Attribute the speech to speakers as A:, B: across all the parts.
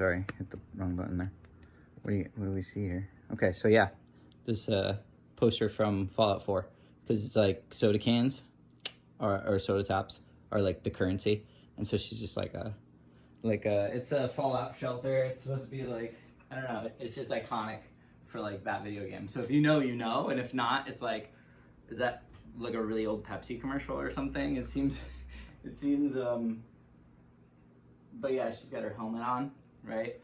A: sorry, hit the wrong button there. What do we see here? Okay, so yeah, this poster from Fallout 4, because it's like soda cans or soda tops are like the currency, and so she's just like it's a Fallout shelter. It's supposed to be like, I don't know, it's just iconic for like that video game. So if you know, you know, and if not, it's like, is that like a really old Pepsi commercial or something? It seems but yeah, she's got her helmet on, right?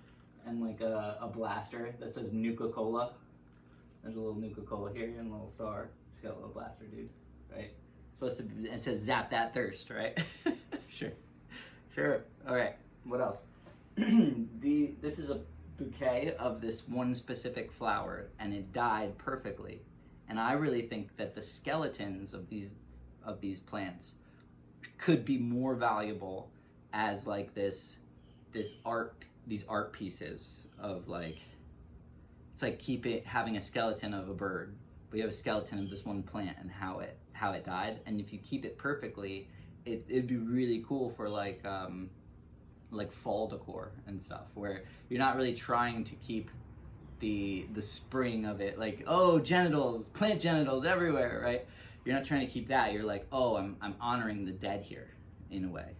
A: And like a blaster that says Nuka-Cola. There's a little Nuka-Cola here and a little star. She's got a little blaster, dude, right? It's supposed to be, it says zap that thirst, right? Sure. All right, what else? This is a bouquet of this one specific flower, and it died perfectly. And I really think that the skeletons of these plants could be more valuable as like these art pieces of like, it's like having a skeleton of a bird, but you have a skeleton of this one plant and how it died. And if you keep it perfectly, it'd be really cool for like fall decor and stuff, where you're not really trying to keep the spring of it, like, oh, genitals, plant genitals everywhere, right? You're not trying to keep that. You're like, oh, I'm honoring the dead here in a way.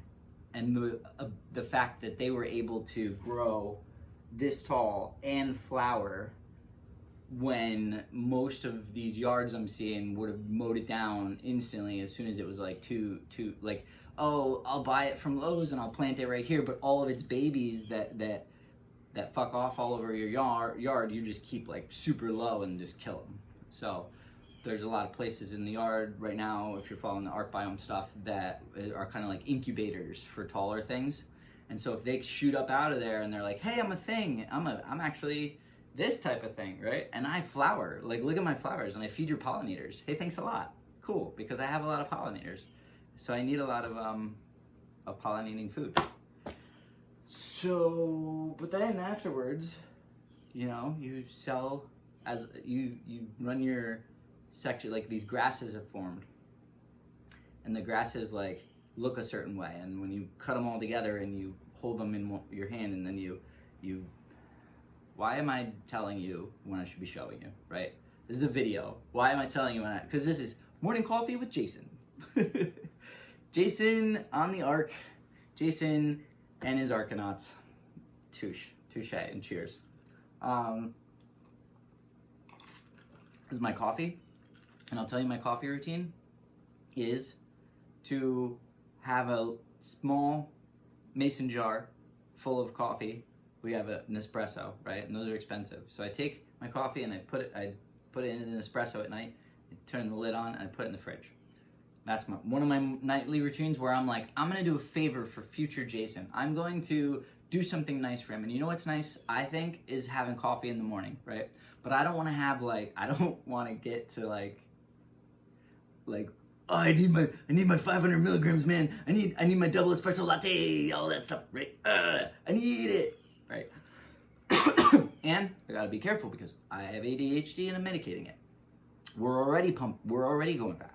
A: And the fact that they were able to grow this tall and flower when most of these yards I'm seeing would have mowed it down instantly as soon as it was like too like, oh, I'll buy it from Lowe's and I'll plant it right here, but all of its babies that fuck off all over your yard, you just keep like super low and just kill them. So there's a lot of places in the yard right now, if you're following the art biome stuff, that are kind of like incubators for taller things. And so if they shoot up out of there and they're like, hey, I'm a thing, I'm actually this type of thing, right? And I flower, like, look at my flowers, and I feed your pollinators. Hey, thanks a lot. Cool, because I have a lot of pollinators. So I need a lot of pollinating food. So, but then afterwards, you know, you sell, as you run your section, like these grasses have formed. And the grasses like look a certain way, and when you cut them all together and you hold them in your hand, and then you why am I telling you when I should be showing you, right? This is a video. Why am I telling you when because this is Morning Coffee with Jason. Jason on the Ark. Jason and his Arkanauts. Touche, and cheers. This is my coffee, and I'll tell you my coffee routine is to have a small mason jar full of coffee. We have an espresso, right? And those are expensive. So I take my coffee and I put it in an espresso at night, I turn the lid on, and I put it in the fridge. That's one of my nightly routines, where I'm like, I'm gonna do a favor for future Jason. I'm going to do something nice for him. And you know what's nice, I think, is having coffee in the morning, right? But I don't wanna have like, I don't wanna get to like, oh, I need my 500 milligrams, man. I need my double espresso latte, all that stuff, right? I need it, right? And I gotta be careful because I have ADHD and I'm medicating it. We're already going fast.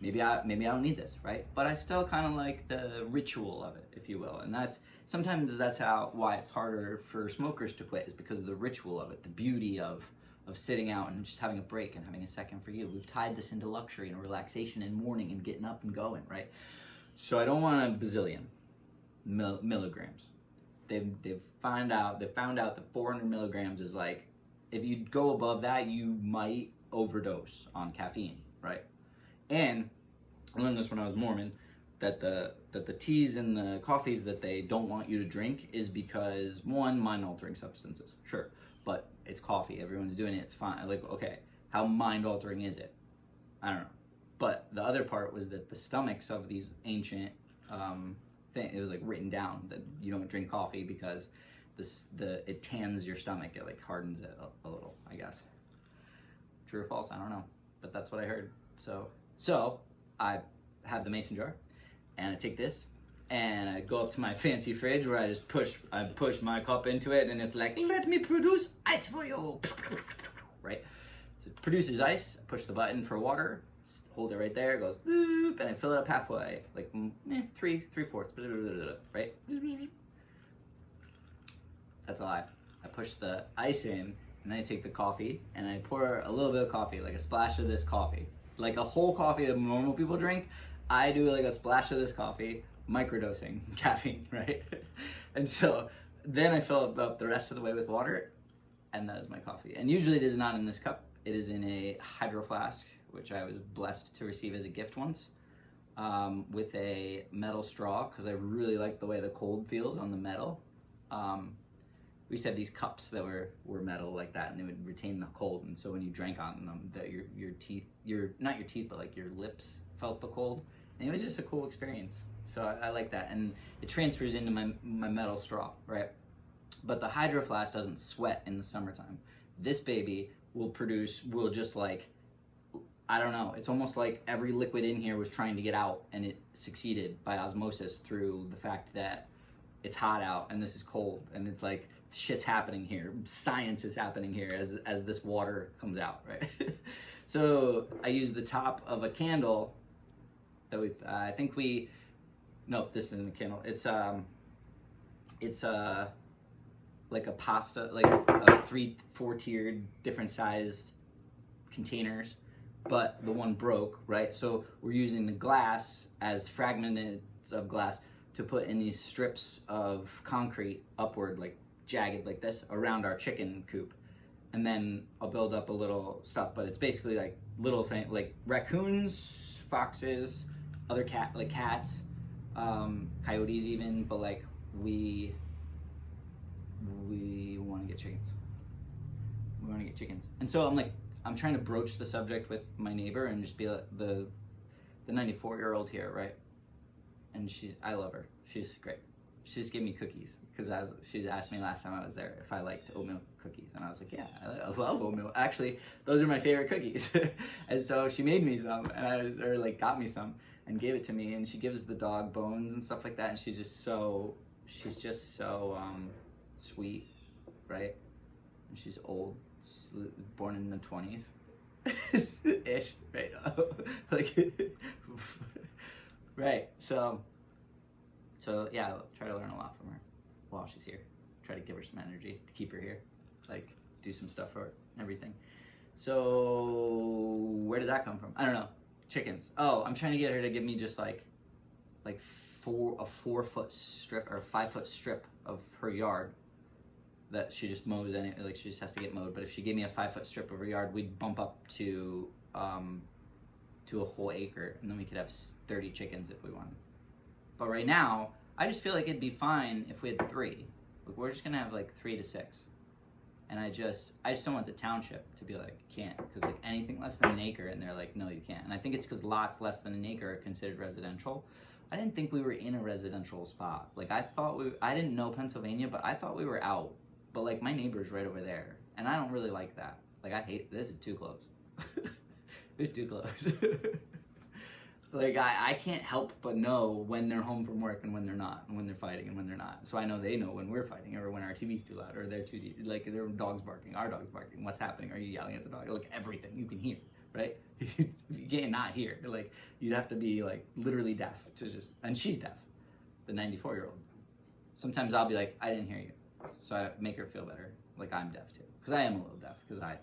A: Maybe I don't need this, right? But I still kind of like the ritual of it, if you will. And sometimes that's why it's harder for smokers to quit, is because of the ritual of it, the beauty of sitting out and just having a break and having a second for you. We've tied this into luxury and relaxation and morning and getting up and going, right? So I don't want a bazillion milligrams. They've found out that 400 milligrams is like, if you go above that, you might overdose on caffeine, right? And I learned this when I was Mormon, that the teas and the coffees that they don't want you to drink is because, one, mind-altering substances, sure, but it's coffee, everyone's doing it, it's fine. Like, okay, how mind-altering is it? I don't know. But the other part was that the stomachs of these ancient it was like written down that you don't drink coffee because it tans your stomach, it like hardens it a little, I guess. True or false, I don't know, but that's what I heard. So I have the mason jar, and I take this, and I go up to my fancy fridge where I push my cup into it, and it's like, let me produce ice for you, right? So it produces ice, I push the button for water, hold it right there, it goes, boop, and I fill it up halfway, like 3/4, right? That's a lie. I push the ice in, and then I take the coffee, and I pour a little bit of coffee, like a splash of this coffee. Like a whole coffee that normal people drink, I do like a splash of this coffee, microdosing caffeine, right? And so then I fill it up the rest of the way with water, and that is my coffee. And usually it is not in this cup. It is in a hydro flask, which I was blessed to receive as a gift once, with a metal straw, because I really like the way the cold feels on the metal. We used to have these cups that were metal like that, and they would retain the cold. And so when you drank on them, that your teeth, not your teeth, but like your lips felt the cold. And it was just a cool experience. So I like that, and it transfers into my metal straw, right? But the hydro flask doesn't sweat in the summertime. This baby will just like, I don't know, it's almost like every liquid in here was trying to get out, and it succeeded by osmosis through the fact that it's hot out and this is cold, and it's like shit's happening here, science is happening here as this water comes out, right? So I use the top of a candle that this isn't a candle, it's like a pasta, like a 4 tiered different sized containers, but the one broke, right? So we're using the glass as fragments of glass to put in these strips of concrete upward, like jagged like this, around our chicken coop. And then I'll build up a little stuff, but it's basically like little things, like raccoons, foxes, other cats, coyotes even, but like we want to get chickens. We want to get chickens. And so I'm trying to broach the subject with my neighbor and just be like, the 94-year-old here, right? And I love her. She's great. She just gave me cookies because she asked me last time I was there if I liked oatmeal cookies, and I was like, yeah, I love oatmeal. Actually, those are my favorite cookies. And so she made me some, and got me some and gave it to me. And she gives the dog bones and stuff like that, and she's just so sweet, right? And she's old, born in the 20s ish, right? Like right. So yeah, I'll try to learn a lot from her while she's here. Try to give her some energy to keep her here, like do some stuff for her and everything. So where did that come from? I don't know. Chickens. Oh, I'm trying to get her to give me just like a 4-foot strip or 5-foot strip of her yard that she just mows, like she just has to get mowed. But if she gave me a 5-foot strip of her yard, we'd bump up to a whole acre, and then we could have 30 chickens if we wanted. But right now, I just feel like it'd be fine if we had 3. Like, we're just gonna have like 3 to 6. And I just don't want the township to be like, can't, because like anything less than an acre, and they're like, no, you can't. And I think it's because lots less than an acre are considered residential. I didn't think we were in a residential spot. Like I didn't know Pennsylvania, but I thought we were out. But like my neighbor's right over there, and I don't really like that. Like I hate, this is too close. It's too close. Like I can't help but know when they're home from work and when they're not, and when they're fighting and when they're not. So I know they know when we're fighting, or when our TV's too loud, or they're too deep, like their dog's barking, our dog's barking. What's happening? Are you yelling at the dog? Like everything you can hear, right? You can't not hear. Like you'd have to be like literally deaf to just. And she's deaf, the 94-year-old. Sometimes I'll be like, I didn't hear you, so I make her feel better, like I'm deaf too, because I am a little deaf, because I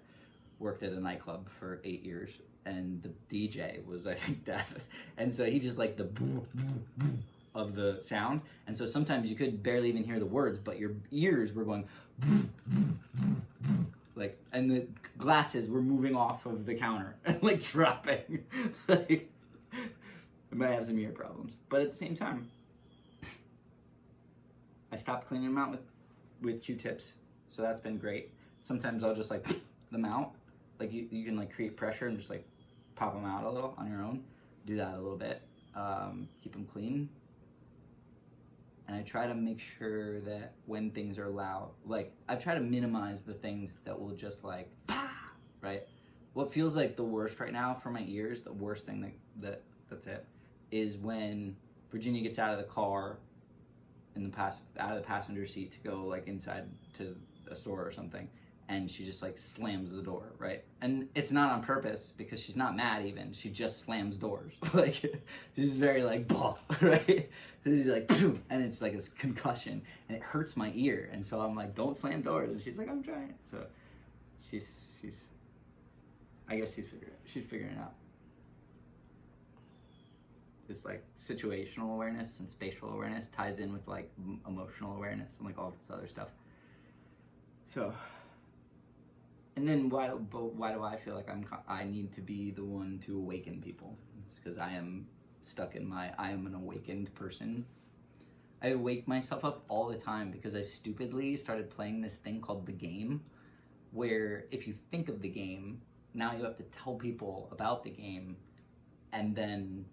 A: worked at a nightclub for 8 years. And the DJ was, I think, deaf. And so he just like the boo, boo, boo of the sound. And so sometimes you could barely even hear the words, but your ears were going boo, boo, boo, boo. Like, and the glasses were moving off of the counter and like dropping. Like, I might have some ear problems. But at the same time, I stopped cleaning them out with Q-tips. So that's been great. Sometimes I'll just like them out. Like you can like create pressure and just like pop them out a little on your own. Do that a little bit. Keep them clean. And I try to make sure that when things are loud, like I try to minimize the things that will just like, right? What feels like the worst right now for my ears, the worst thing that's it, is when Virginia gets out of the car out of the passenger seat to go like inside to a store or something, and she just like slams the door, right? And it's not on purpose because she's not mad even. She just slams doors. Like she's very like ball, right? So she's like, and it's like a concussion, and it hurts my ear. And so I'm like, don't slam doors. And she's like, I'm trying. So she's I guess she's figuring it out. This like situational awareness and spatial awareness ties in with like emotional awareness and like all this other stuff. So. And then why do I feel like I need to be the one to awaken people? It's because I am stuck in I am an awakened person. I wake myself up all the time because I stupidly started playing this thing called the game, where if you think of the game, now you have to tell people about the game, and then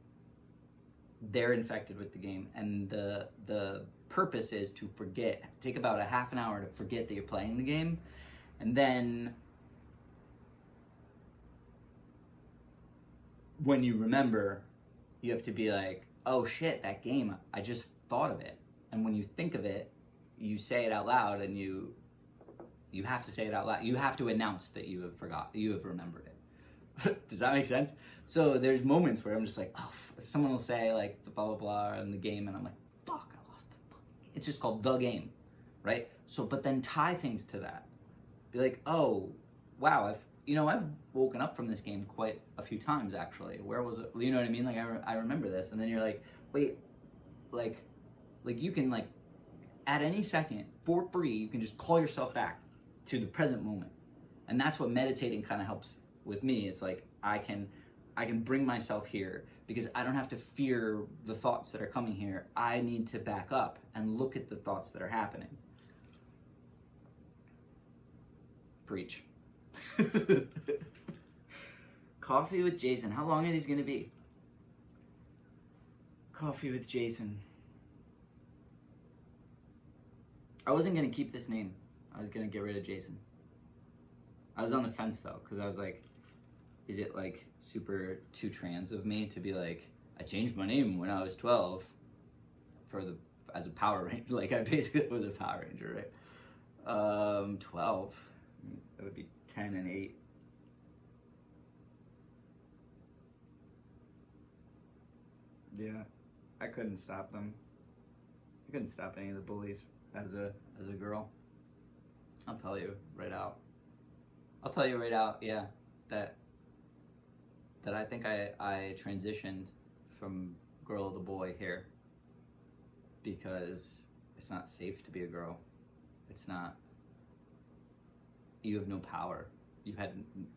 A: they're infected with the game, and the purpose is to take about a half an hour to forget that you're playing the game, and then when you remember, you have to be like, oh shit, that game, I just thought of it. And when you think of it, you say it out loud, and you have to say it out loud. You have to announce that you have remembered it. Does that make sense? So there's moments where I'm just like, oh, someone will say like the blah blah blah in the game, and I'm like, fuck, I lost the fucking game. It's just called the game, right? So, but then tie things to that. Be like, oh, wow, I've woken up from this game quite a few times actually. Where was it? You know what I mean? Like I remember this, and then you're like, wait, like you can like at any second for free, you can just call yourself back to the present moment, and that's what meditating kind of helps with me. It's like I can bring myself here because I don't have to fear the thoughts that are coming here. I need to back up and look at the thoughts that are happening. Preach. Coffee with Jason. How long are these going to be? Coffee with Jason. I wasn't going to keep this name. I was going to get rid of Jason. I was on the fence though, because I was like, is it like super too trans of me to be like, I changed my name when I was 12 as a Power Ranger. Like I basically was a Power Ranger, right? 12. That would be 10 and 8. Yeah, I couldn't stop them. I couldn't stop any of the bullies as a girl. I'll tell you right out. Yeah, that I think I transitioned from girl to boy here because it's not safe to be a girl. It's not. You have no power. You had,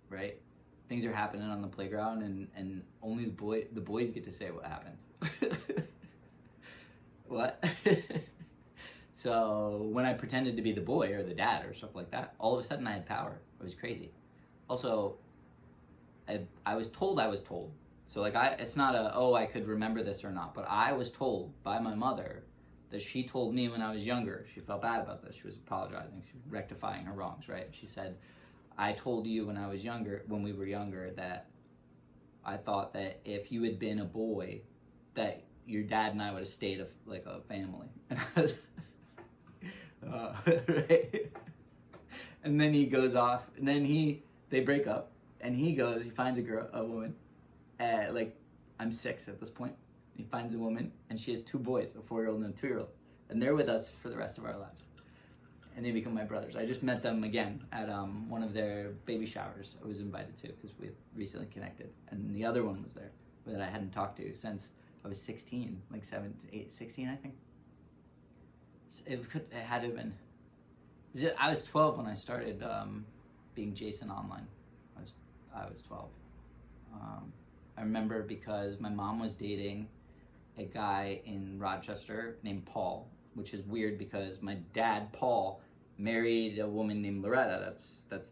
A: right? Things are happening on the playground, and only the boys get to say what happens. What? So when I pretended to be the boy or the dad or stuff like that, all of a sudden I had power. It was crazy. Also, I was told. So like it's not I could remember this or not, but I was told by my mother that she told me when I was younger. She felt bad about this. She was apologizing. She was rectifying her wrongs, right? She said, I told you when we were younger, that I thought that if you had been a boy, that your dad and I would have stayed like a family. And I was, right? And then he goes off, and then they break up, and he finds a woman, like I'm 6 at this point. He finds a woman, and she has 2 boys, a 4-year-old and a 2-year-old, and they're with us for the rest of our lives. And they become my brothers. I just met them again at one of their baby showers. I was invited to because we recently connected, and the other one was there that I hadn't talked to since I was 16, like 16, I think. It had to have been. I was 12 when I started being Jason online. I was 12. I remember because my mom was dating a guy in Rochester named Paul, which is weird because my dad, Paul, married a woman named Loretta. That's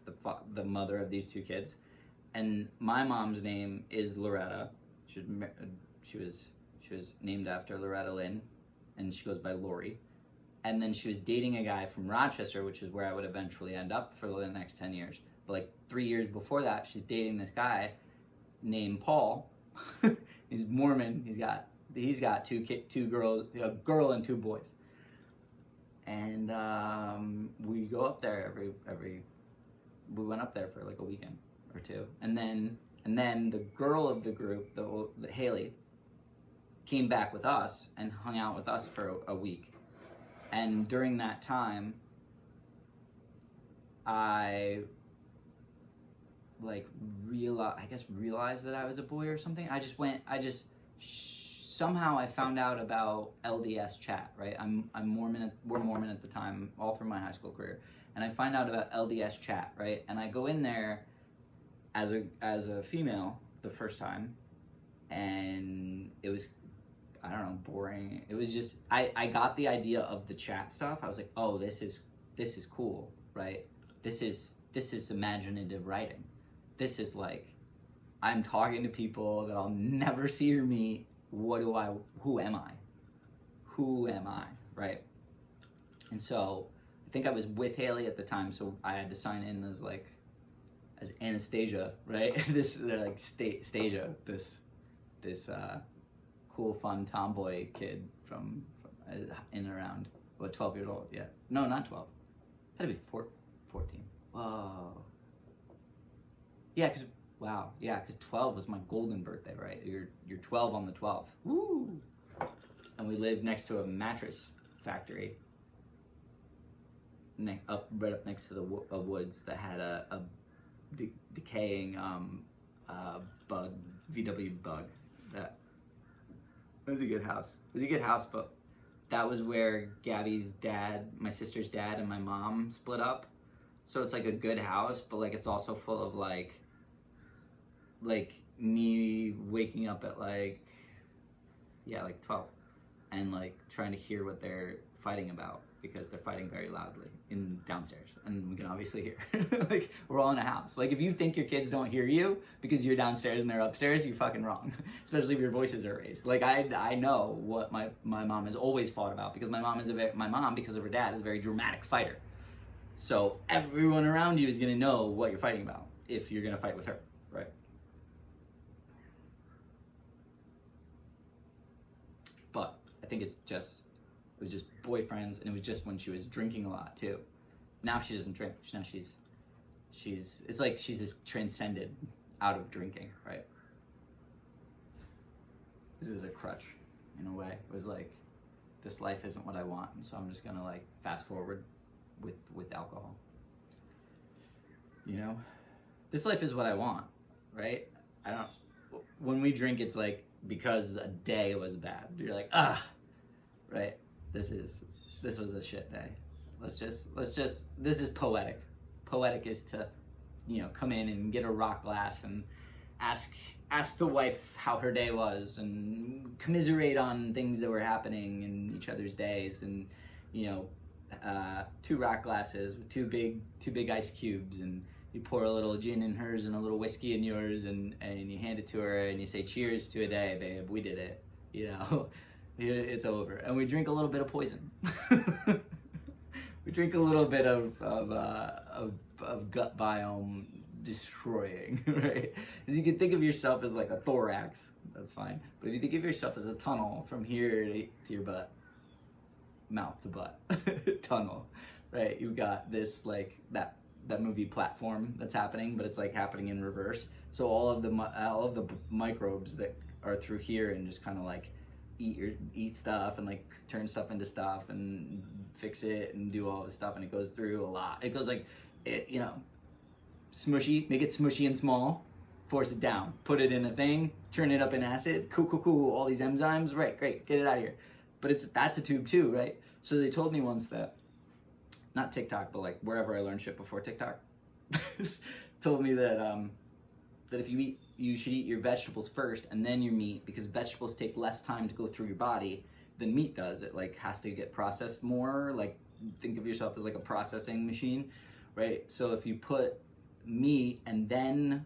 A: the mother of these 2 kids, and my mom's name is Loretta. She was named after Loretta Lynn, and she goes by Lori. And then she was dating a guy from Rochester, which is where I would eventually end up for the next 10 years. But like 3 years before that, she's dating this guy named Paul. He's Mormon. He's got 2 girls, a girl and 2 boys. And we go up there every we went up there for like a weekend or two, and then the girl of the group, the Haley, came back with us and hung out with us for a week. And during that time, I like realized that I was a boy or something. Somehow I found out about LDS chat, right? We're Mormon at the time, all through my high school career. And I find out about LDS chat, right? And I go in there as a female the first time, and it was, I don't know, boring. It was just, I got the idea of the chat stuff. I was like, oh, this is cool, right? This is imaginative writing. This is like, I'm talking to people that I'll never see or meet. Who am I, right? And so I think I was with Haley at the time, so I had to sign in as Anastasia, right? Stasia, this cool, fun tomboy kid from in and around, 12 years old, yeah. No, not 12. Had to be 14. Whoa. Yeah, because 12 was my golden birthday, right? You're 12 on the 12th. Woo! And we lived next to a mattress factory, right up next to the woods that had a decaying bug, VW bug. It was a good house. But that was where Gabby's dad, my sister's dad, and my mom split up. So it's like a good house, but like it's also full of like me waking up at like 12 and like trying to hear what they're fighting about, because they're fighting very loudly in downstairs, and we can obviously hear. Like, we're all in a house. Like, if you think your kids don't hear you because you're downstairs and they're upstairs, you're fucking wrong. Especially if your voices are raised. Like, I know what my mom has always fought about, because my mom, because of her dad, is a very dramatic fighter. So everyone around you is gonna know what you're fighting about if you're gonna fight with her, right? But I think it was just boyfriends, and it was just when she was drinking a lot too. Now she doesn't drink. Now it's like she's just transcended out of drinking, right? This was a crutch in a way. It was like, this life isn't what I want, so I'm just gonna like fast forward with alcohol. You know, this life is what I want, right? When we drink, it's like because a day was bad. You're like, right? This was a shit day. Let's just, this is poetic. Poetic is to, come in and get a rock glass and ask the wife how her day was, and commiserate on things that were happening in each other's days, and, 2 rock glasses with two big ice cubes, and you pour a little gin in hers and a little whiskey in yours, and you hand it to her, and you say, cheers to a day, babe, we did it, it's over. And we drink a little bit of poison. We drink a little bit of gut biome destroying, right? Because you can think of yourself as like a thorax, that's fine. But if you think of yourself as a tunnel from here to your butt, mouth to butt, tunnel, right? You've got this like that movie Platform that's happening, but it's like happening in reverse. So all of the microbes that are through here and just kind of like eat stuff and like turn stuff into stuff and fix it and do all this stuff, and it goes through a lot. It goes like, smushy, make it smushy and small, force it down, put it in a thing, turn it up in acid, cool, all these enzymes, right, great, get it out of here. But that's a tube too, right? So they told me once that, not TikTok, but like wherever I learned shit before TikTok, told me that that if you should eat your vegetables first and then your meat, because vegetables take less time to go through your body than meat does. It like has to get processed more. Like, think of yourself as like a processing machine, right? So if you put meat and then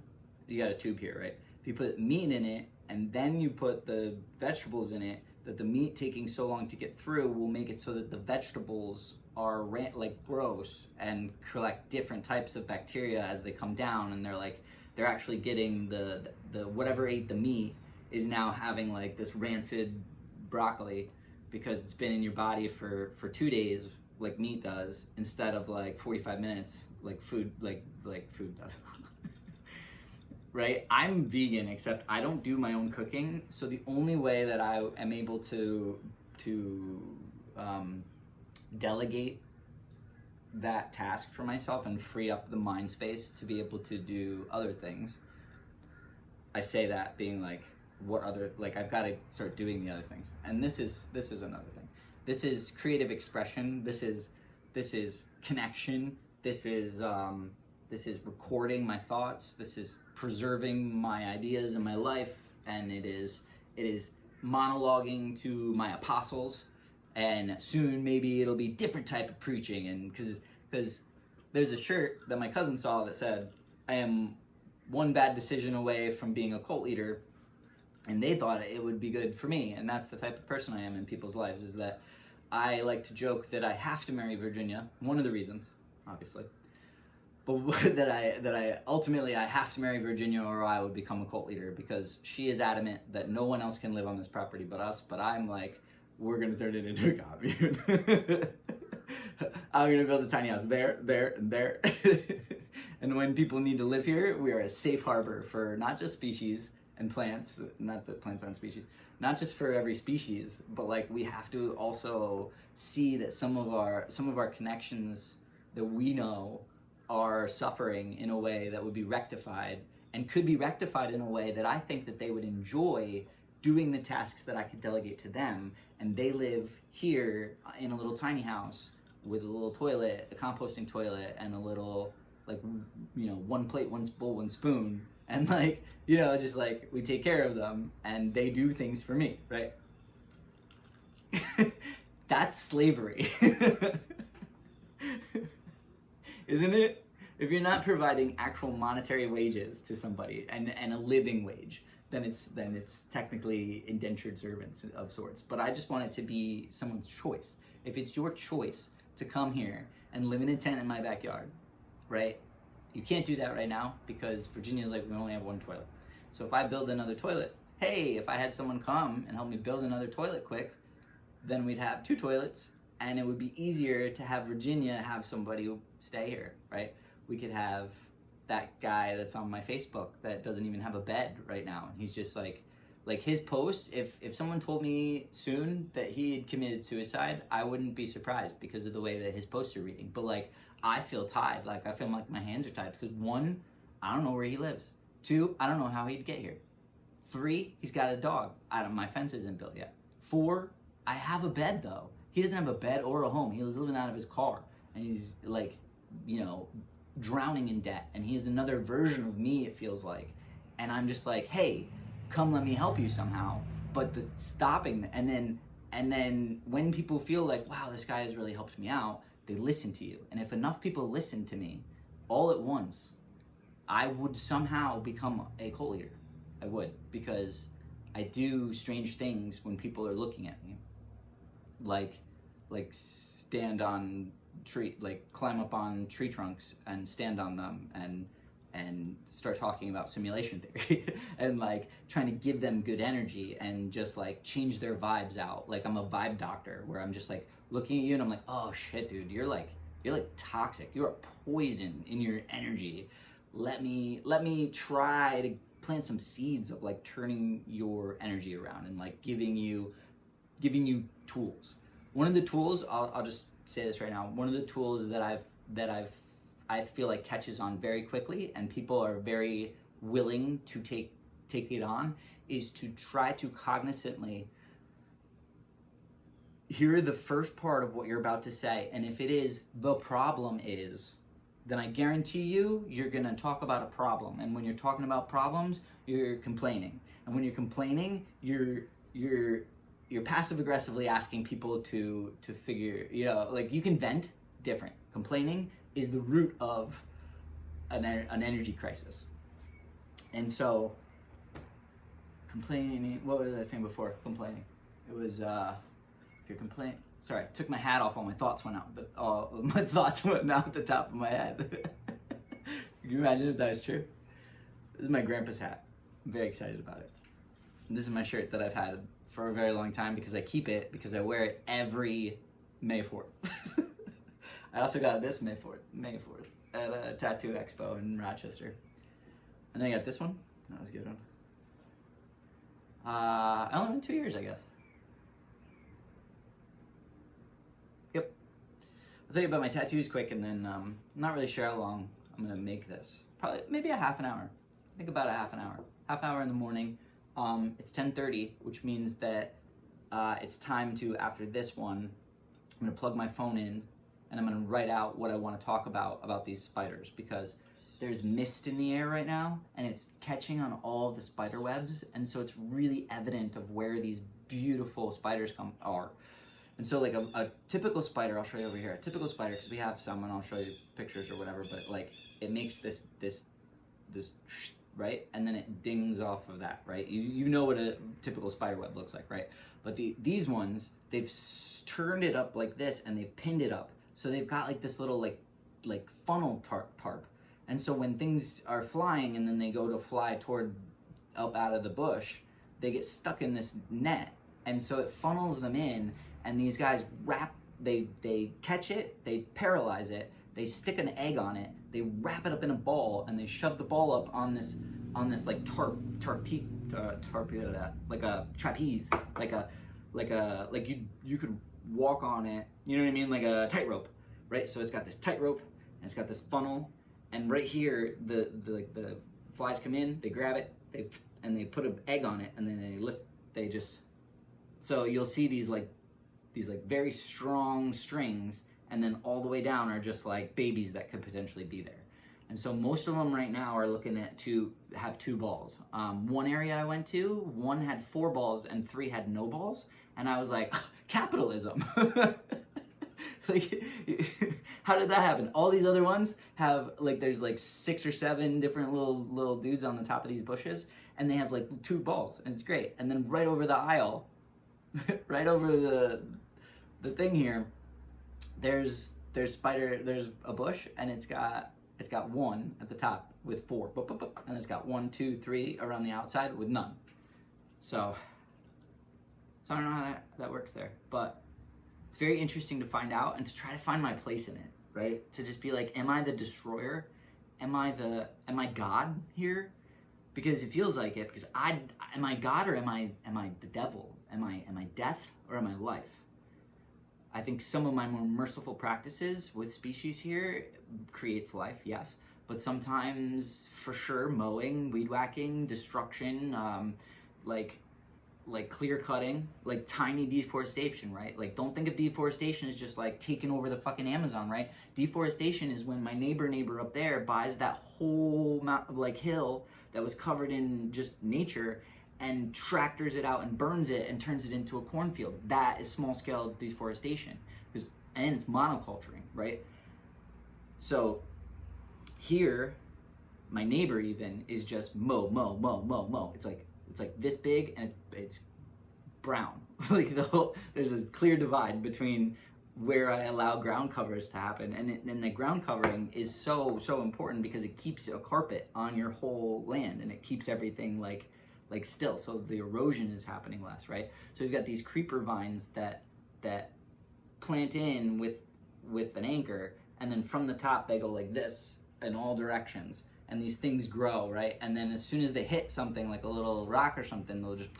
A: you got a tube here, right? If you put meat in it and then you put the vegetables in it, that the meat taking so long to get through will make it so that the vegetables are like gross and collect different types of bacteria as they come down, and they're actually getting the whatever ate the meat is now having like this rancid broccoli because it's been in your body for 2 days like meat does, instead of like 45 minutes like food does. Right? I'm vegan, except I don't do my own cooking. So the only way that I am able to delegate that task for myself and free up the mind space to be able to do other things. I say that being like, what other, like, I've got to start doing the other things. And this is another thing. This is creative expression. This is connection. This is recording my thoughts. This is preserving my ideas in my life. And it is monologuing to my apostles. And soon maybe it'll be different type of preaching. And because there's a shirt that my cousin saw that said, I am one bad decision away from being a cult leader, and they thought it would be good for me. And that's the type of person I am in people's lives, is that I like to joke that I have to marry Virginia, one of the reasons, obviously, but that I ultimately I have to marry Virginia or I would become a cult leader, because she is adamant that no one else can live on this property but us. But I'm like, we're gonna turn it into a commune. I'm gonna build a tiny house there, and there. And when people need to live here, we are a safe harbor for not just species and plants, not that plants aren't species, not just for every species, but like we have to also see that some of our connections that we know are suffering in a way that would be rectified, and could be rectified in a way that I think that they would enjoy doing the tasks that I could delegate to them. And they live here in a little tiny house with a little toilet, a composting toilet, and a little, like, you know, one plate, one bowl, one spoon, and like, you know, just like we take care of them and they do things for me, right? That's slavery. Isn't it? If you're not providing actual monetary wages to somebody, and a living wage, then it's technically indentured servants of sorts. But I just want it to be someone's choice. If it's your choice to come here and live in a tent in my backyard, right? You can't do that right now because Virginia's like, we only have one toilet. So if I build another toilet, hey, if I had someone come and help me build another toilet quick, then we'd have two toilets, and it would be easier to have Virginia have somebody stay here, right? We could have that guy that's on my Facebook that doesn't even have a bed right now, and he's just like his posts, if someone told me soon that he had committed suicide, I wouldn't be surprised because of the way that his posts are reading. But like, I feel tied, like I feel like my hands are tied, because one, I don't know where he lives. Two, I don't know how he'd get here. Three, he's got a dog. My fence isn't built yet. Four, I have a bed though. He doesn't have a bed or a home. He was living out of his car, and he's like, you know, drowning in debt, and he is another version of me, it feels like. And I'm just like, hey, come let me help you somehow. But the stopping, and then when people feel like, wow, this guy has really helped me out, they listen to you. And if enough people listen to me all at once, I would somehow become a cult leader. I would, because I do strange things when people are looking at me, like stand on tree, like climb up on tree trunks and stand on them and start talking about simulation theory and like trying to give them good energy and just like change their vibes out. Like I'm a vibe doctor where I'm just like looking at you and I'm like, oh shit, dude, you're like toxic. You're a poison in your energy. Let me try to plant some seeds of like turning your energy around and like giving you tools. One of the tools, I'll just say this right now. One of the tools that I feel like catches on very quickly, and people are very willing to take it on, is to try to cognizantly hear the first part of what you're about to say, and if it is the problem is, then I guarantee you're gonna talk about a problem. And when you're talking about problems, you're complaining. And when you're complaining, you're passive aggressively asking people to figure, you know, like you can vent different. Complaining is the root of an energy crisis. And so complaining, what was I saying before complaining? It was, if you're complaining, sorry, I took my hat off, all my thoughts went out, but my thoughts went out the top of my head. Can you imagine if that was true? This is my grandpa's hat. I'm very excited about it. And this is my shirt that I've had for a very long time because I keep it, because I wear it every May 4th. I also got this May 4th at a tattoo expo in Rochester. And then I got this one. That was a good one. I only went 2 years, I guess. Yep. I'll tell you about my tattoos quick, and then I'm not really sure how long I'm gonna make this. Probably maybe a half an hour. I think about a half an hour. Half hour in the morning. It's 10:30, which means that it's time to, after this one, I'm gonna plug my phone in and I'm gonna write out what I want to talk about these spiders, because there's mist in the air right now and it's catching on all of the spider webs, and so it's really evident of where these beautiful spiders are. And so like a typical spider, I'll show you over here, a typical spider, because we have some and I'll show you pictures or whatever, but like it makes this right, and then it dings off of that, right? You know what a typical spider web looks like, right? But these ones, they've turned it up like this and they've pinned it up, so they've got like this little like funnel tarp, and so when things are flying and then they go to fly toward up out of the bush, they get stuck in this net, and so it funnels them in, and these guys they catch it, they paralyze it, they stick an egg on it, they wrap it up in a ball, and they shove the ball up on this like like a trapeze, like you could walk on it, you know what I mean, like a tightrope, right? So it's got this tightrope and it's got this funnel, and right here the flies come in, they grab it, they put an egg on it, and then they lift, so you'll see these very strong strings, and then all the way down are just like babies that could potentially be there. And so most of them right now are looking at have 2 balls. One area I went to, one had 4 balls and 3 had no balls, and I was like, capitalism. Like, how did that happen? All these other ones have there's like 6 or 7 different little dudes on the top of these bushes, and they have like 2 balls, and it's great. And then right over the aisle, right over the thing here, there's a bush, and it's got 1 at the top with 4, and it's got 1, 2, 3 around the outside with none. So I don't know how that works there, but it's very interesting to find out and to try to find my place in it, right? To just be like, am I the destroyer? Am I God here? Because it feels like it. Because am I God, or am I the devil? Am I death, or am I life? I think some of my more merciful practices with species here creates life, yes, but sometimes, for sure, mowing, weed whacking, destruction, like clear cutting, like tiny deforestation, right? Like, don't think of deforestation as just like taking over the fucking Amazon, right? Deforestation is when my neighbor up there buys that whole hill that was covered in just nature and tractors it out and burns it and turns it into a cornfield. That is small-scale deforestation, and it's monoculturing, right? So here, my neighbor even is just mow. It's like this big, and it's brown. Like there's a clear divide between where I allow ground covers to happen, and the ground covering is so important because it keeps a carpet on your whole land, and it keeps everything like still, so the erosion is happening less, right? So you've got these creeper vines that plant in with an anchor, and then from the top they go like this in all directions, and these things grow, right? And then as soon as they hit something like a little rock or something, they'll just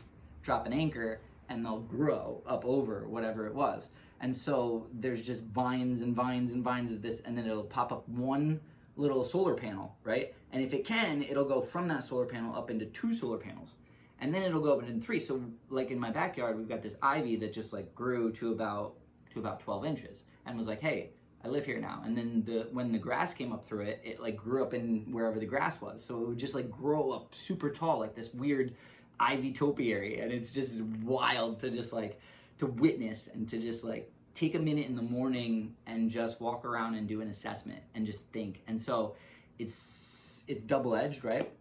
A: drop an anchor and they'll grow up over whatever it was. And so there's just vines and vines and vines of this, and then it'll pop up one little solar panel, right? And if it can, it'll go from that solar panel up into 2 solar panels, and then it'll go up into 3. So like in my backyard, we've got this ivy that just like grew to about 12 inches, and was like, hey, I live here now. And then when the grass came up through it, it like grew up in wherever the grass was. So it would just like grow up super tall, like this weird ivy topiary. And it's just wild to just like to witness and to just like take a minute in the morning and just walk around and do an assessment and just think. And so it's double-edged, right?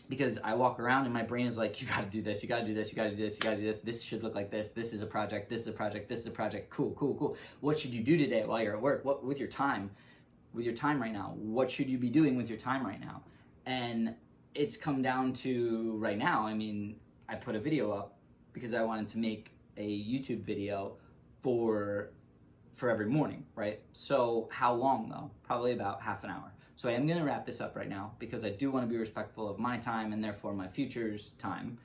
A: Because I walk around and my brain is like, you gotta do this, you gotta do this, you gotta do this, you gotta do this, this should look like this is a project, this is a project, this is a project, cool. What should you do today while you're at work? What with your time right now? What should you be doing with your time right now? And it's come down to right now, I mean, I put a video up because I wanted to make a YouTube video for for every morning, right? So how long though? Probably about half an hour. So I am going to wrap this up right now because I do want to be respectful of my time and therefore my future's time,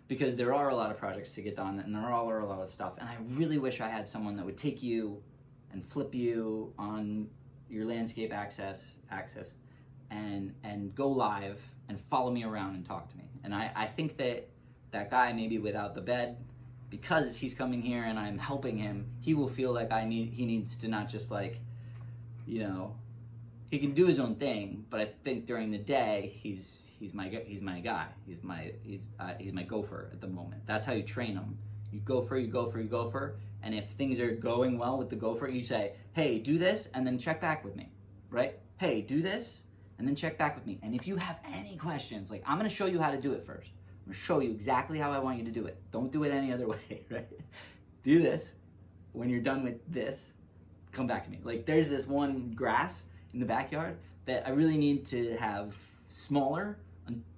A: because there are a lot of projects to get done and there are a lot of stuff. And I really wish I had someone that would take you and flip you on your landscape access and go live and follow me around and talk to me. And I think that guy, maybe without the bed, because he's coming here and I'm helping him, he will feel like he needs to not just like, you know, he can do his own thing, but I think during the day he's my guy. He's my gopher at the moment. That's how you train him. You gopher, and if things are going well with the gopher, you say, hey, do this and then check back with me, right? Hey, do this and then check back with me. And if you have any questions, like, I'm going to show you how to do it first. I'm going to show you exactly how I want you to do it. Don't do it any other way, right? Do this. When you're done with this, come back to me. Like, there's this one grass in the backyard that I really need to have smaller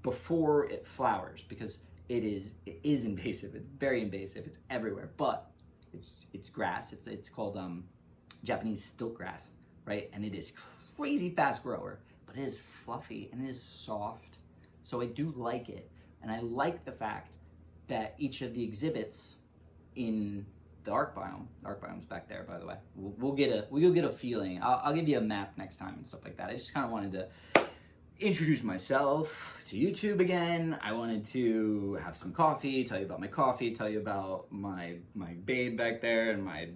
A: before it flowers, because it is invasive. It's very invasive. It's everywhere, but it's grass. It's called Japanese stilt grass, right? And it is crazy fast grower, but it is fluffy and it is soft. So I do like it, and I like the fact that each of the exhibits in the ARK biome's back there, by the way. We'll get a feeling. I'll give you a map next time and stuff like that. I just kind of wanted to introduce myself to YouTube again. I wanted to have some coffee, tell you about my coffee, tell you about my babe back there and my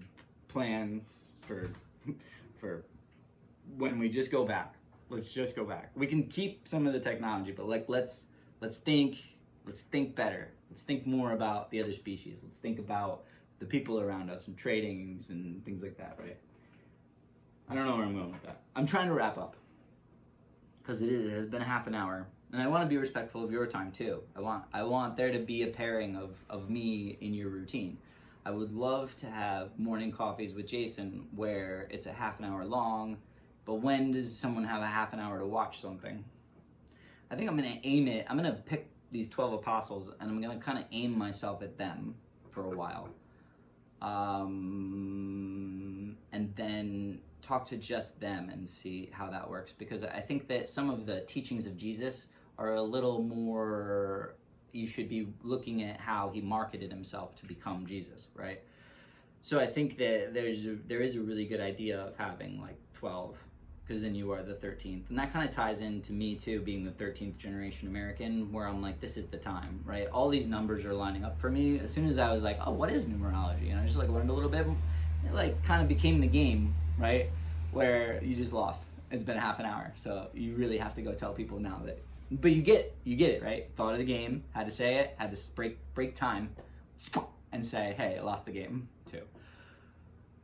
A: plans for when we just go back. Let's just go back. We can keep some of the technology, but like let's think better. Let's think more about the other species. Let's think about the people around us and tradings and things like that, right? I don't know where I'm going with that. I'm trying to wrap up because it has been a half an hour, and I want to be respectful of your time too. I want there to be a pairing of me in your routine. I would love to have morning coffees with Jason where it's a half an hour long, but when does someone have a half an hour to watch something? I think I'm going to aim it. I'm going to pick these 12 apostles and I'm going to kind of aim myself at them for a while. And then talk to just them and see how that works, because I think that some of the teachings of Jesus are a little more, you should be looking at how he marketed himself to become Jesus, right? So I think that there is a really good idea of having like 12, because then you are the 13th. And that kind of ties into me too, being the 13th generation American, where I'm like, this is the time, right? All these numbers are lining up for me. As soon as I was like, oh, what is numerology? And I just like learned a little bit, it like kind of became the game, right? Where you just lost. It's been a half an hour. So you really have to go tell people now that, but you get it, right? Thought of the game, had to say it, had to break time and say, hey, I lost the game too.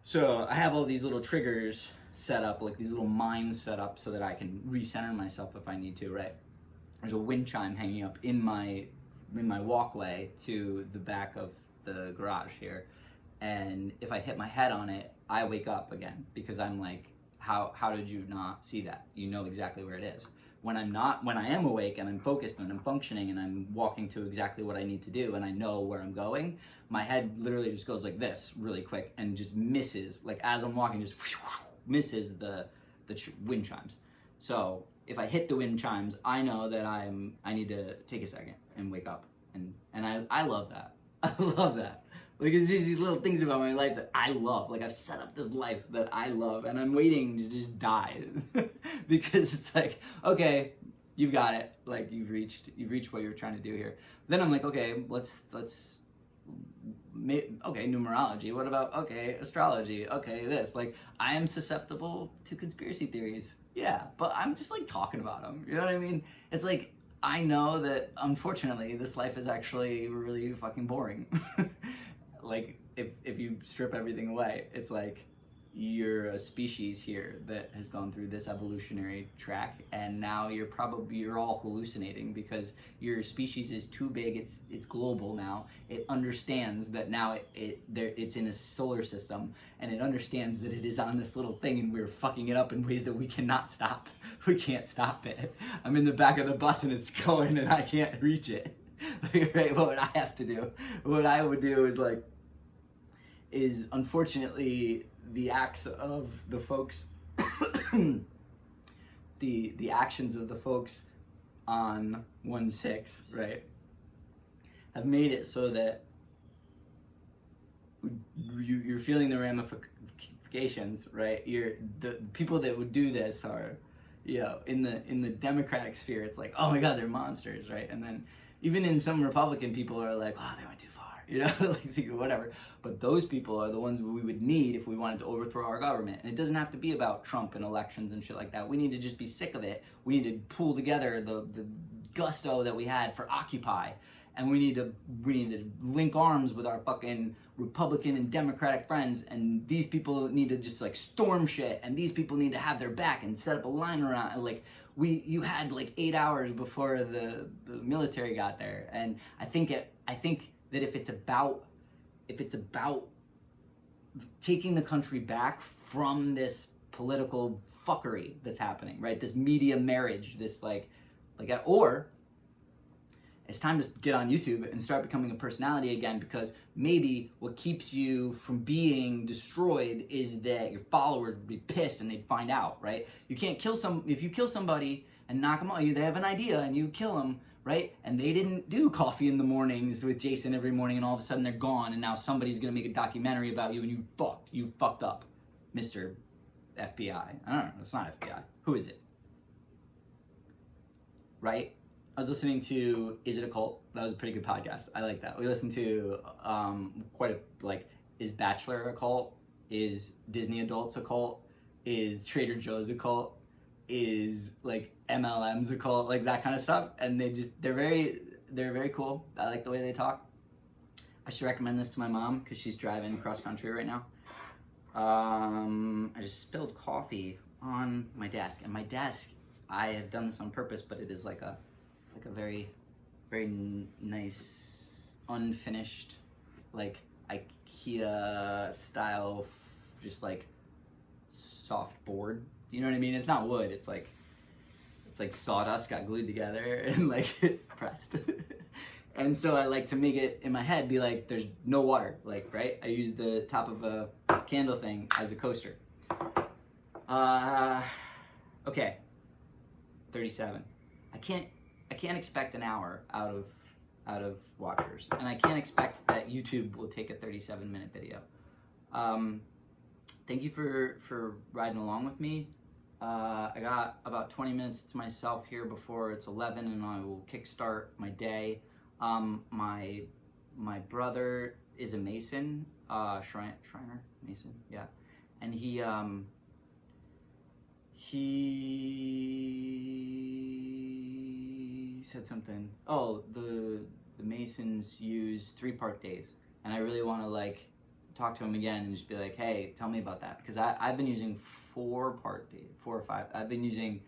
A: So I have all these little triggers set up, like these little mines set up so that I can recenter myself if I need to, right? There's a wind chime hanging up in my walkway to the back of the garage here. And if I hit my head on it, I wake up again, because I'm like, how did you not see that? You know exactly where it is. When I am awake and I'm focused and I'm functioning and I'm walking to exactly what I need to do and I know where I'm going, my head literally just goes like this really quick and just misses, like as I'm walking, just misses the wind chimes. So if I hit the wind chimes, I know that I need to take a second and wake up. And I love that. I love that. Like, it's these little things about my life that I love. Like, I've set up this life that I love, and I'm waiting to just die. Because it's like, okay, you've got it. Like, you've reached what you're trying to do here. Then I'm like, okay, okay, numerology. What about, okay, astrology? Okay, this. Like, I am susceptible to conspiracy theories. Yeah, but I'm just, like, talking about them. You know what I mean? It's like, I know that, unfortunately, this life is actually really fucking boring. Like, if you strip everything away, it's like you're a species here that has gone through this evolutionary track, and now you're all hallucinating because your species is too big. It's global now. It understands that now it's in a solar system, and it understands that it is on this little thing, and we're fucking it up in ways that we cannot stop. We can't stop it. I'm in the back of the bus and it's going, and I can't reach it. Right? What would I have to do? What I would do is unfortunately the acts of the folks, the actions of the folks on 1/6, right, have made it so that you're feeling the ramifications, right? The people that would do this are, in the Democratic sphere, it's like, oh my God, they're monsters, right? And then even in some Republican people are like, oh, they went too far, like whatever. But those people are the ones we would need if we wanted to overthrow our government. And it doesn't have to be about Trump and elections and shit like that. We need to just be sick of it. We need to pull together the gusto that we had for Occupy. And we need to link arms with our fucking Republican and Democratic friends, and these people need to just like storm shit, and these people need to have their back and set up a line around. And like you had like 8 hours before the military got there, and I think that if it's about taking the country back from this political fuckery that's happening, right? This media marriage, this or it's time to get on YouTube and start becoming a personality again, because maybe what keeps you from being destroyed is that your followers would be pissed and they'd find out, right? You can't kill if you kill somebody and knock them out, they have an idea and you kill them, right? And they didn't do coffee in the mornings with Jason every morning, and all of a sudden they're gone, and now somebody's gonna make a documentary about you, and you fucked up, Mr. FBI. I don't know, it's not FBI. Who is it? Right? I was listening to Is It a Cult? That was a pretty good podcast. I like that. We listened to is Bachelor a cult? Is Disney Adults a cult? Is Trader Joe's a cult? Is like MLM's a cult? Like that kind of stuff. And they're very cool. I like the way they talk. I should recommend this to my mom because she's driving cross country right now. I just spilled coffee on my desk, and my desk, I have done this on purpose, but it is like a very, very nice, unfinished, like IKEA style, just like soft board. You know what I mean? It's not wood. It's like sawdust got glued together and like pressed. And so I like to make it in my head be like, there's no water, like, right? I use the top of a candle thing as a coaster. Okay, 37. I can't expect an hour out of watchers, and I can't expect that YouTube will take a 37-minute video. Thank you for riding along with me. I got about 20 minutes to myself here before it's 11, and I will kickstart my day. My brother is a Mason, Shriner Mason, yeah, and he said something. Oh, the Masons use 3-part days, and I really want to like talk to him again and just be like, hey, tell me about that, because I've been using 4-part day, 4 or 5. I've been using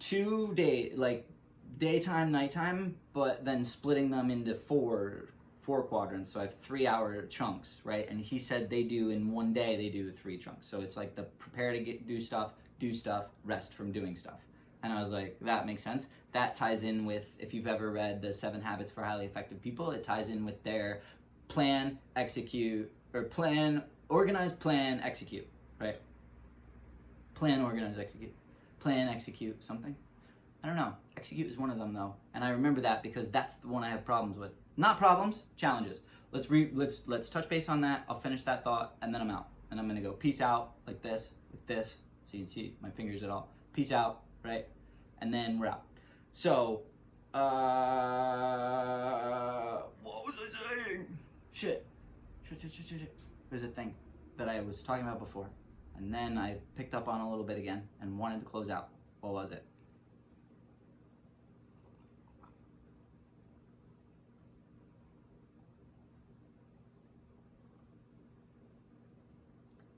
A: 2 day, like daytime, nighttime, but then splitting them into four quadrants. So I have 3-hour chunks, right? And he said they do in one day, they do 3 chunks. So it's like the prepare to do stuff, rest from doing stuff. And I was like, that makes sense. That ties in with, if you've ever read the 7 Habits for Highly Effective People, it ties in with their plan, execute, or plan, organize, plan, execute, right? Plan, organize, execute. Plan, execute, something. I don't know. Execute is one of them though. And I remember that because that's the one I have problems with. Not problems, challenges. Let's touch base on that. I'll finish that thought and then I'm out. And I'm gonna go peace out like this, so you can see my fingers at all. Peace out, right? And then we're out. So, what was I saying? Shit. There's a thing that I was talking about before. And then I picked up on a little bit again and wanted to close out. What was it?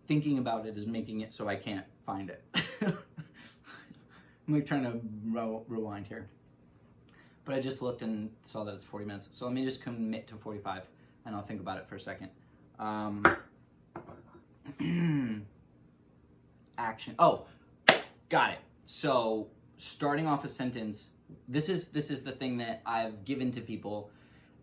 A: Thinking about it is making it so I can't find it. I'm like trying to rewind here. But I just looked and saw that it's 40 minutes. So let me just commit to 45 and I'll think about it for a second. Action. Oh, got it. So starting off a sentence, this is the thing that I've given to people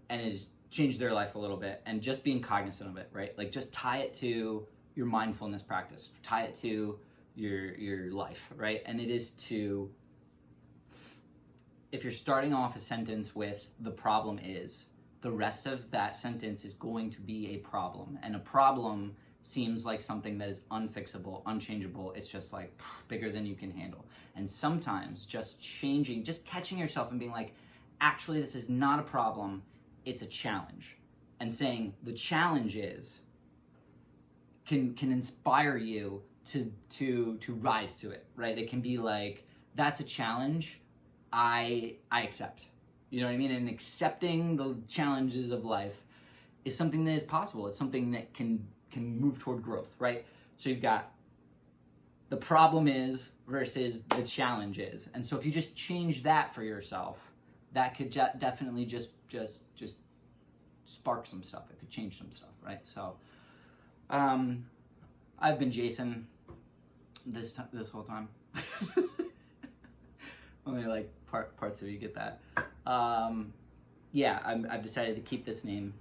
A: and it has changed their life a little bit, and just being cognizant of it, right? Like just tie it to your mindfulness practice, tie it to your life, right? And it is to, if you're starting off a sentence with the problem is, the rest of that sentence is going to be a problem. And a problem seems like something that is unfixable, unchangeable. It's just like bigger than you can handle. And sometimes just changing, just catching yourself and being like, actually, this is not a problem, it's a challenge. And saying the challenge is, can inspire you to rise to it, right? It can be like, that's a challenge, I accept. You know what I mean? And accepting the challenges of life is something that is possible. It's something that can move toward growth, right? So you've got the problem is versus the challenge is. And so if you just change that for yourself, that could definitely just spark some stuff. It could change some stuff, right? So I've been Jason this whole time. Only like parts of you get that. Yeah, I've decided to keep this name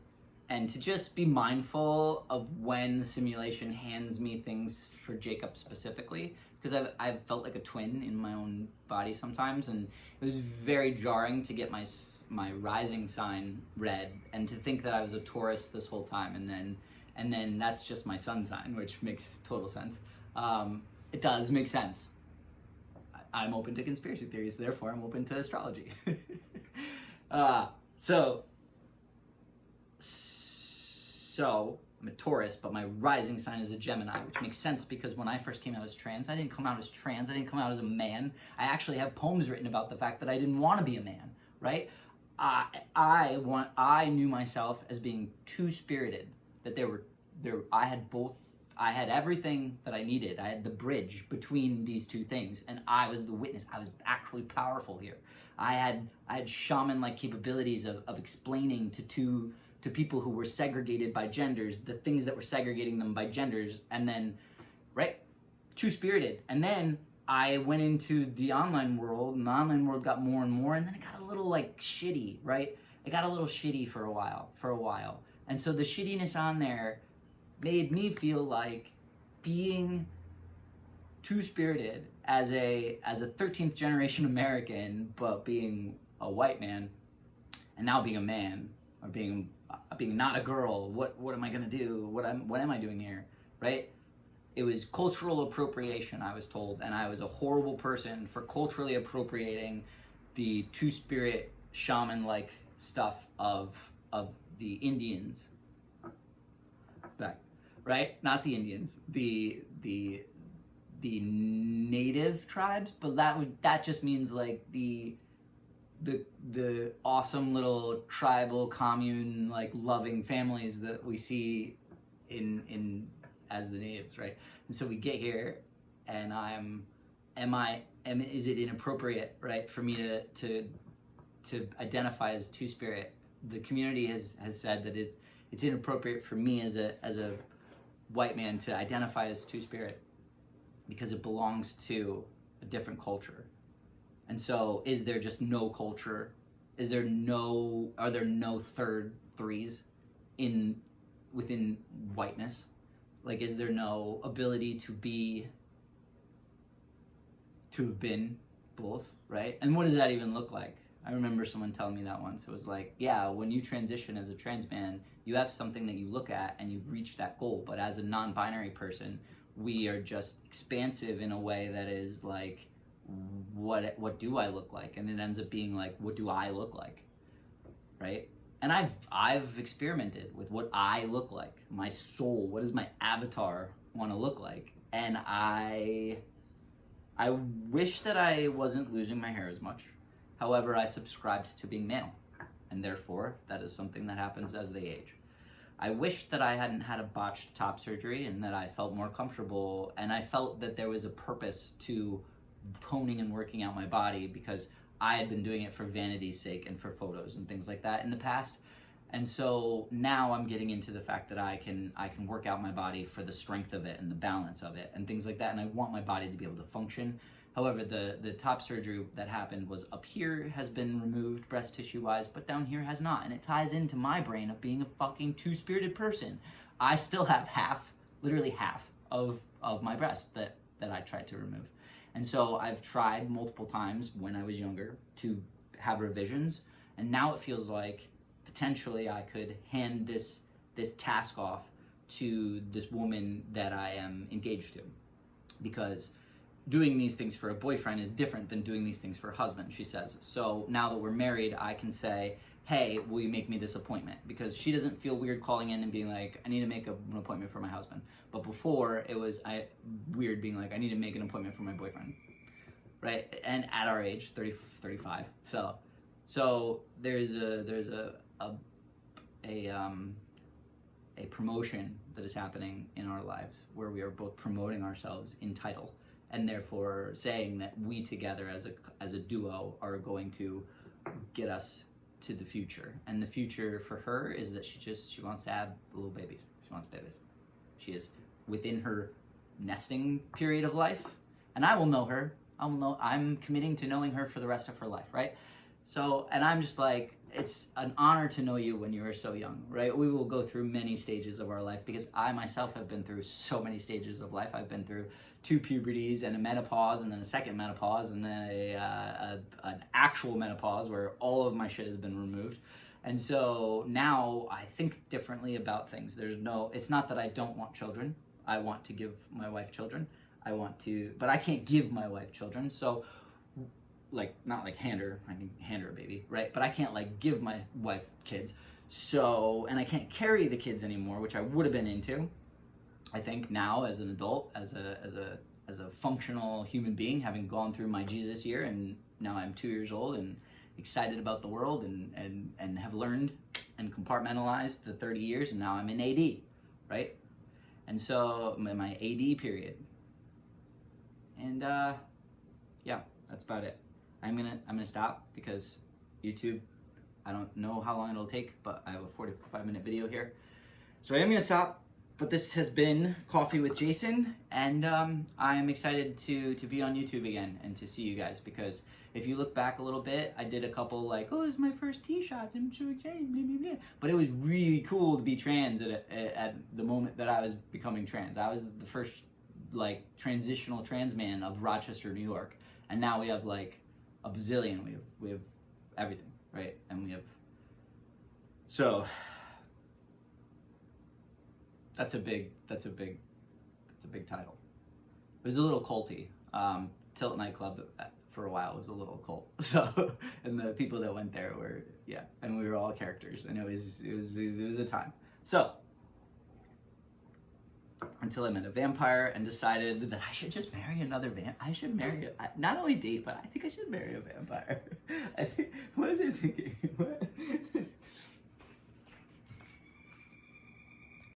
A: and to just be mindful of when the simulation hands me things for Jacob specifically, because I've felt like a twin in my own body sometimes, and it was very jarring to get my rising sign read and to think that I was a Taurus this whole time, and then that's just my sun sign, which makes total sense. It does make sense. I'm open to conspiracy theories, therefore I'm open to astrology. So I'm a Taurus, but my rising sign is a Gemini, which makes sense because when I first came out as trans, I didn't come out as trans, I didn't come out as a man. I actually have poems written about the fact that I didn't want to be a man, right? I knew myself as being two-spirited, that I had everything that I needed. I had the bridge between these two things, and I was the witness. I was actually powerful here. I had shaman-like capabilities of explaining to people who were segregated by genders the things that were segregating them by genders, and then, right, two-spirited. And then I went into the online world, and the online world got more and more, and then it got a little like shitty, right? It got a little shitty for a while. And so the shittiness on there made me feel like being two-spirited as a 13th generation American, but being a white man, and now being a man, or being not a girl. What am I gonna do? What am I doing here, right? It was cultural appropriation, I was told, and I was a horrible person for culturally appropriating the two-spirit shaman-like stuff of the Indians. Back, right? Not the Indians, the native tribes, but that just means like the awesome little tribal commune like loving families that we see in as the natives, right? And so we get here, and is it inappropriate, right, for me to identify as two-spirit? The community has said that it's inappropriate for me as a white man to identify as two-spirit because it belongs to a different culture. And so is there just no culture? Are there no third threes within whiteness? Like, is there no ability to have been both, right? And what does that even look like? I remember someone telling me that once. It was like, yeah, when you transition as a trans man, you have something that you look at and you've reached that goal. But as a non-binary person, we are just expansive in a way that is like, what do I look like? And it ends up being like, what do I look like, right? And I've experimented with what I look like, my soul. What does my avatar want to look like? And I wish that I wasn't losing my hair as much. However, I subscribed to being male, and therefore that is something that happens as they age. I wish that I hadn't had a botched top surgery and that I felt more comfortable, and I felt that there was a purpose to toning and working out my body because I had been doing it for vanity's sake and for photos and things like that in the past. And so now I'm getting into the fact that I can work out my body for the strength of it and the balance of it and things like that, and I want my body to be able to function. However, the top surgery that happened was up here has been removed breast tissue wise, but down here has not, and it ties into my brain of being a fucking two-spirited person. I still have half literally half of my breast that I tried to remove. And so I've tried multiple times when I was younger to have revisions, and now it feels like potentially I could hand this task off to this woman that I am engaged to, because doing these things for a boyfriend is different than doing these things for a husband, she says. So now that we're married, I can say, hey, will you make me this appointment? Because she doesn't feel weird calling in and being like, I need to make an appointment for my husband. But before, it was weird being like, I need to make an appointment for my boyfriend, right? And at our age, 30, 35. So there's a promotion that is happening in our lives where we are both promoting ourselves in title, and therefore saying that we together as a duo are going to get us to the future. And the future for her is that she wants to have little babies. She wants babies. She is within her nesting period of life, and I will know her. I'm committing to knowing her for the rest of her life, right? So, and I'm just like, it's an honor to know you when you are so young, right? We will go through many stages of our life, because I myself have been through so many stages of life. I've been through 2 puberties and a menopause, and then a second menopause, and then an actual menopause where all of my shit has been removed. And so now I think differently about things. It's not that I don't want children. I want to give my wife children. But I can't give my wife children. So, not like hand her a baby, right? But I can't give my wife kids. So, and I can't carry the kids anymore, which I would have been into. I think now as an adult, as a functional human being, having gone through my Jesus year, and now I'm 2 years old and excited about the world, and have learned and compartmentalized the 30 years, and now I'm in AD, right? And so my AD period. And yeah, that's about it. I'm gonna stop because YouTube, I don't know how long it'll take, but I have a 45-minute video here. So I am gonna stop, but this has been Coffee with Jason, and I'm excited to be on YouTube again and to see you guys, because if you look back a little bit, I did a couple oh, this is my first T-shot, I'm so excited, blah, blah, blah. But it was really cool to be trans at the moment that I was becoming trans. I was the first transitional trans man of Rochester, New York, and now we have a bazillion. We have everything, right? And we have, so that's a big title. It was a little culty. Tilt nightclub for a while was a little cult. So, and the people that went there were, yeah, and we were all characters, and it was a time. So, until I met a vampire and decided that I should just marry another I should marry, not only date, but I think I should marry a vampire. What was I thinking? What?